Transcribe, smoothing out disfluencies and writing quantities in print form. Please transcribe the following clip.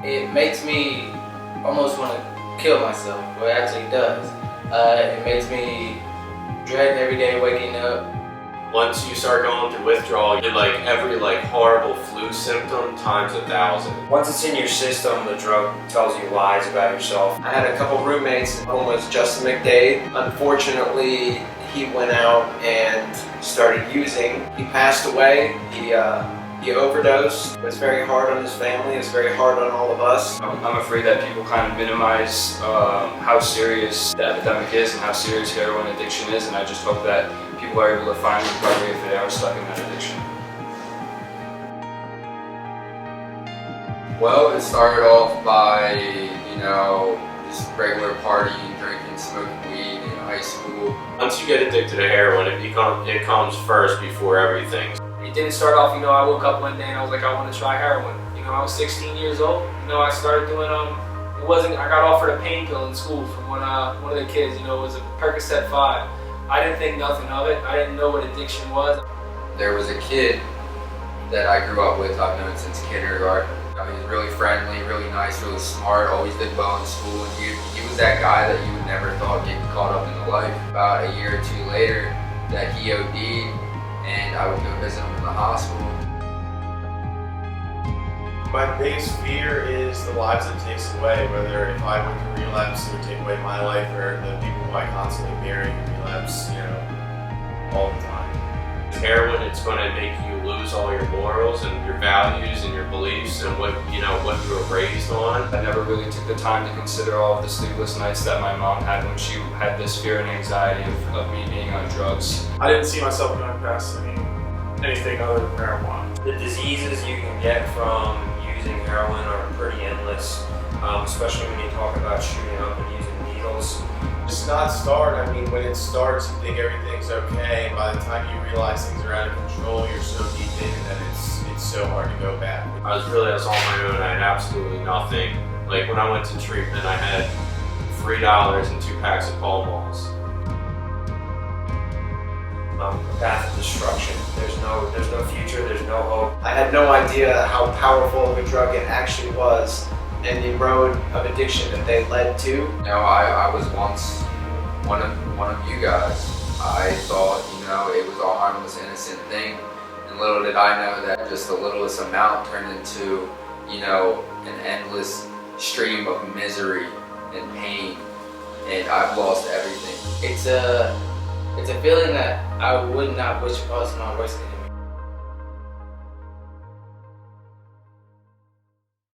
it makes me almost want to kill myself. Well, it actually does. It makes me dread every day waking up. Once you start going through withdrawal, you're like every horrible flu symptom times 1,000. Once it's in your system, the drug tells you lies about yourself. I had a couple roommates. One was Justin McDade. Unfortunately, he went out and started using. He passed away. He overdosed. It was very hard on his family. It was very hard on all of us. I'm afraid that people kind of minimize how serious the epidemic is and how serious heroin addiction is, and I just hope that people are able to find recovery if they are stuck in that addiction. Well, it started off by, just regular partying, drinking, smoking weed in high school. Once you get addicted to heroin, it comes first before everything. It didn't start off, I woke up one day and I was like, I want to try heroin. I was 16 years old. I started doing, I got offered a pain pill in school from one of the kids, it was a Percocet 5. I didn't think nothing of it. I didn't know what addiction was. There was a kid that I grew up with, I've known since kindergarten. He was really friendly, really nice, really smart, always did well in school, and he was that guy that you would never thought getting caught up in the life. About a year or two later, that he OD'd, and I would go visit him in the hospital. My biggest fear is the lives it takes away, whether if I went to relapse, it would take away my life, or the people who I constantly marry relapse, all the time. Heroin, it's going to make you lose all your morals and your values and your beliefs and what you were raised on. I never really took the time to consider all of the sleepless nights that my mom had when she had this fear and anxiety of me being on drugs. I didn't see myself going past anything other than marijuana. The diseases you can get from using heroin are pretty endless, especially when you talk about shooting up and using needles. It's not start. When it starts, you think everything's okay, and by the time you realize things are out of control, you're so deep in that it's so hard to go back. I was on my own. I had absolutely nothing. When I went to treatment, I had $3 and 2 packs of Pall Malls. A path of destruction. There's no future. There's no hope. I had no idea how powerful of a drug it actually was, and the road of addiction that they led to. I was once one of you guys. I thought, it was a harmless, innocent thing, and little did I know that just the littlest amount turned into, an endless stream of misery and pain, and I've lost everything. It's a feeling that I would not wish upon my worst enemy.